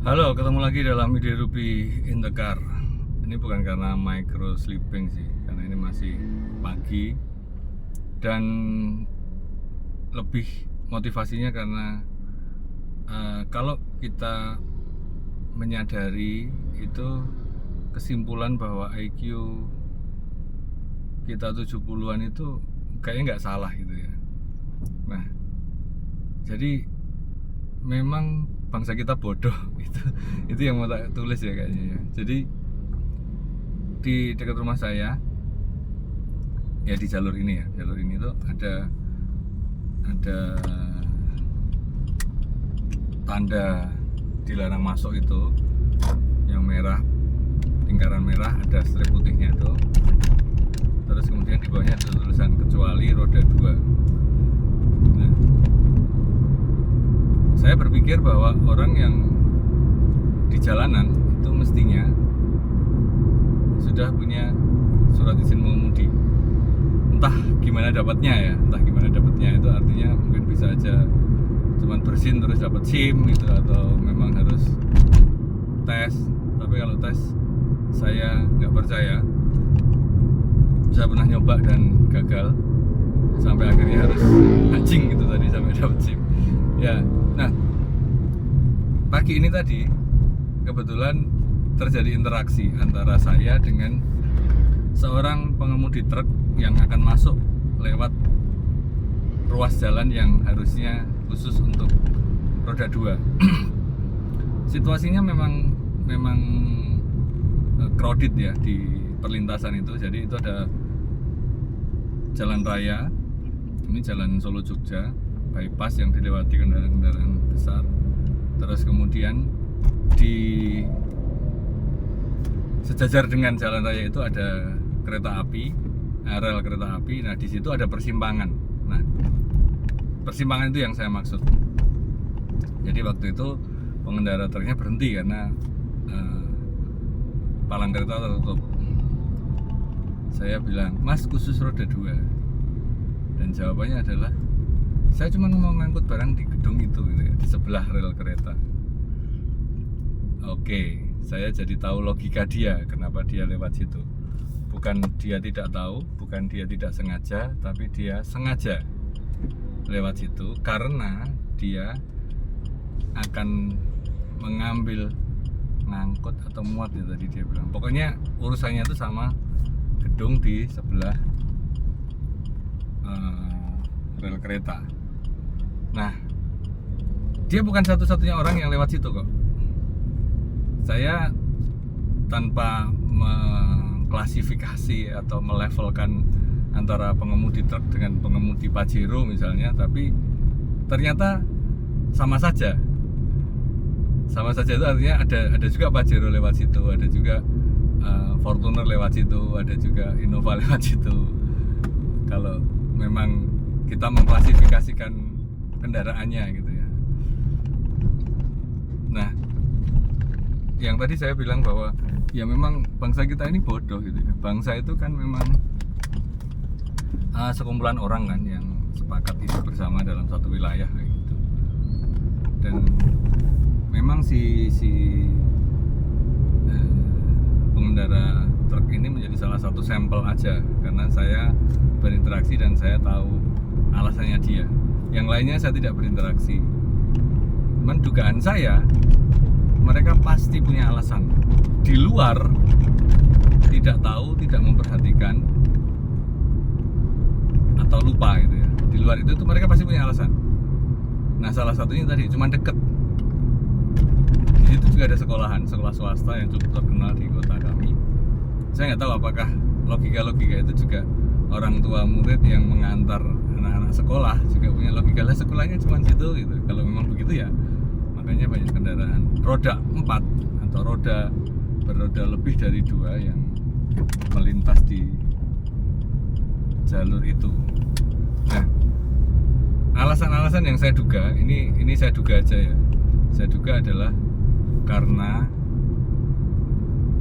Halo, ketemu lagi dalam Ide Ruby in the Car. Ini bukan karena micro sleeping sih, karena ini masih pagi dan lebih motivasinya karena kalau kita menyadari itu kesimpulan bahwa IQ kita 70-an itu kayaknya nggak salah gitu ya. Nah, jadi memang bangsa kita bodoh itu yang mau tak tulis ya kayaknya ya. Jadi di dekat rumah saya ya, di jalur ini tuh ada tanda dilarang masuk itu yang merah, lingkaran merah, ada strip putihnya tuh. Terus kemudian di bawahnya ada tulisan kecuali roda 2. Nah, saya berpikir bahwa orang yang di jalanan itu mestinya sudah punya surat izin mengemudi. Entah gimana dapatnya itu artinya mungkin bisa aja cuman bersin terus dapat SIM gitu, atau memang harus tes. Tapi kalau tes saya nggak percaya. Saya pernah nyoba dan gagal sampai akhirnya harus anjing gitu tadi sampai dapat SIM ya. Nah, pagi ini tadi kebetulan terjadi interaksi antara saya dengan seorang pengemudi truk yang akan masuk lewat ruas jalan yang harusnya khusus untuk roda 2. Situasinya memang crowded ya di perlintasan itu. Jadi itu ada jalan raya, ini jalan Solo Jogja bypass yang dilewati kendaraan-kendaraan besar. Terus kemudian di sejajar dengan jalan raya itu ada kereta api, rel kereta api. Nah, di situ ada persimpangan. Nah, persimpangan itu yang saya maksud. Jadi waktu itu pengendara truknya berhenti karena palang kereta tertutup. Saya bilang, "Mas, khusus roda 2." Dan jawabannya adalah, "Saya cuma mau ngangkut barang di gedung itu gitu ya, di sebelah rel kereta." Oke, saya jadi tahu logika dia, kenapa dia lewat situ. Bukan dia tidak tahu, bukan dia tidak sengaja, tapi dia sengaja lewat situ karena dia akan mengambil, ngangkut atau muat ya tadi dia bilang. Pokoknya urusannya itu sama gedung di sebelah rel kereta. Nah, dia bukan satu-satunya orang yang lewat situ kok. Saya tanpa mengklasifikasi atau melevelkan antara pengemudi truk dengan pengemudi Pajero misalnya, tapi ternyata sama saja. Sama saja itu artinya ada juga Pajero lewat situ, ada juga Fortuner lewat situ, ada juga Innova lewat situ. Kalau memang kita mengklasifikasikan kendaraannya gitu ya. Nah, yang tadi saya bilang bahwa ya memang bangsa kita ini bodoh gitu ya. Bangsa itu kan memang sekumpulan orang kan yang sepakat hidup bersama dalam satu wilayah kayak gitu. Dan memang si pengendara truk ini menjadi salah satu sampel aja, karena saya berinteraksi dan saya tahu alasannya dia. Yang lainnya saya tidak berinteraksi. Cuman dugaan saya, mereka pasti punya alasan. Di luar tidak tahu, tidak memperhatikan, atau lupa gitu ya. Di luar itu tuh mereka pasti punya alasan. Nah, salah satunya tadi cuma deket. Di situ juga ada sekolah swasta yang cukup terkenal di kota kami. Saya nggak tahu apakah logika itu juga orang tua murid yang mengantar anak-anak sekolah juga punya logika. Lah, sekolahnya cuma situ gitu. Kalau memang begitu ya, makanya banyak kendaraan roda 4 atau beroda lebih dari 2 yang melintas di jalur itu. Nah, alasan-alasan yang saya duga, ini saya duga aja ya, saya duga adalah karena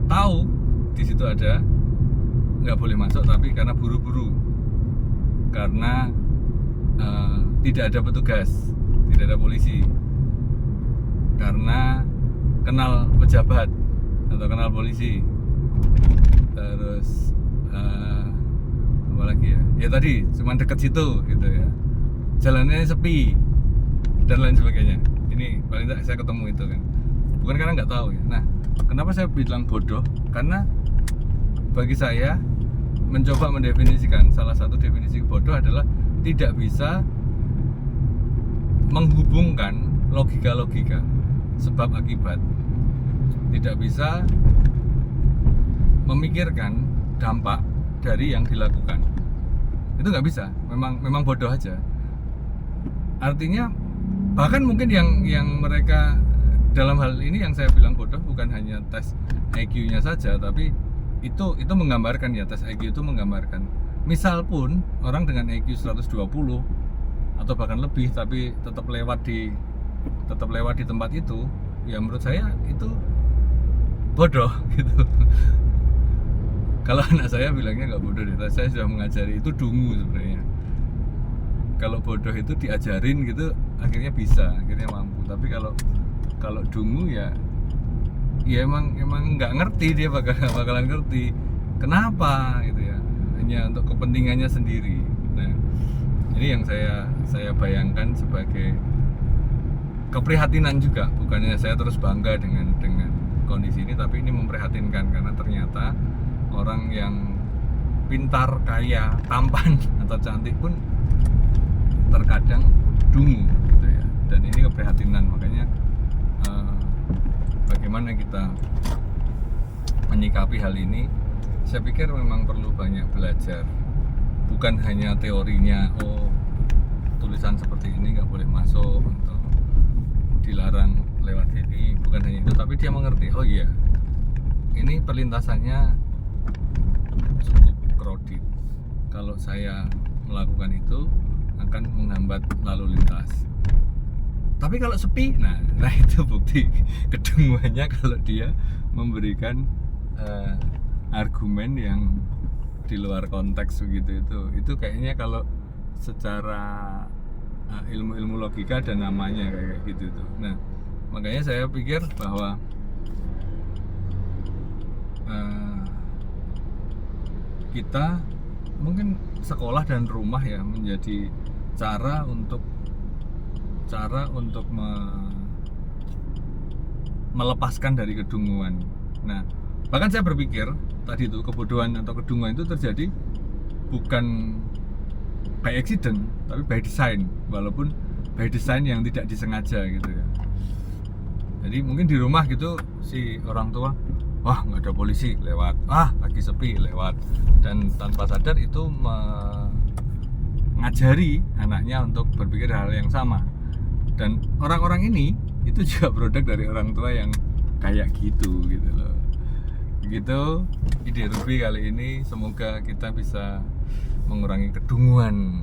tahu di situ ada nggak boleh masuk, tapi karena buru-buru, karena tidak ada petugas, tidak ada polisi. karena kenal pejabat atau kenal polisi. Terus apa lagi ya? Ya tadi cuman deket situ gitu ya. Jalannya sepi dan lain sebagainya. Ini paling tidak saya ketemu itu kan. Bukan karena nggak tahu ya. Nah, kenapa saya bilang bodoh? Karena bagi saya mencoba mendefinisikan, salah satu definisi bodoh adalah tidak bisa menghubungkan logika-logika sebab akibat, tidak bisa memikirkan dampak dari yang dilakukan. Itu nggak bisa, memang bodoh aja. Artinya bahkan mungkin yang mereka dalam hal ini yang saya bilang bodoh bukan hanya tes IQ-nya saja, tapi itu menggambarkan ya, tes IQ itu menggambarkan. Misal pun orang dengan IQ 120 atau bahkan lebih tapi tetap lewat di tempat itu, ya menurut saya itu bodoh gitu. Kalau anak saya bilangnya nggak bodoh deh, saya sudah mengajari, itu dungu sebenarnya. Kalau bodoh itu diajarin gitu akhirnya bisa, akhirnya mampu. Tapi kalau dungu ya emang nggak ngerti, dia bakalan ngerti kenapa gitu ya, hanya untuk kepentingannya sendiri. Nah, ini yang saya bayangkan sebagai keprihatinan juga, bukannya saya terus bangga dengan kondisi ini, tapi ini memprihatinkan karena ternyata orang yang pintar, kaya, tampan atau cantik pun terkadang dungu gitu ya. Dan ini keprihatinan, makanya bagaimana kita menyikapi hal ini, saya pikir memang perlu banyak belajar, bukan hanya teorinya, oh tulisan seperti ini nggak boleh masuk atau dilarang lewat sini, bukan hanya itu, tapi dia mengerti, oh iya ini perlintasannya cukup crowded, kalau saya melakukan itu akan menghambat lalu lintas. Tapi kalau sepi, nah itu bukti kedunguannya kalau dia memberikan argumen yang di luar konteks begitu. Itu kayaknya kalau secara ilmu logika ada namanya kayak gitu tuh. Nah, makanya saya pikir bahwa kita mungkin sekolah dan rumah ya menjadi cara untuk melepaskan dari kedunguan. Nah, bahkan saya berpikir tadi itu kebodohan atau kedunguan itu terjadi bukan by accident, tapi by design, walaupun by design yang tidak disengaja gitu ya. Jadi mungkin di rumah gitu si orang tua, wah nggak ada polisi, lewat, lagi sepi, lewat, dan tanpa sadar itu mengajari anaknya untuk berpikir hal yang sama. Dan orang-orang ini itu juga produk dari orang tua yang kayak gitu loh. Begitu ide Ruby kali ini, semoga kita bisa mengurangi kedunguan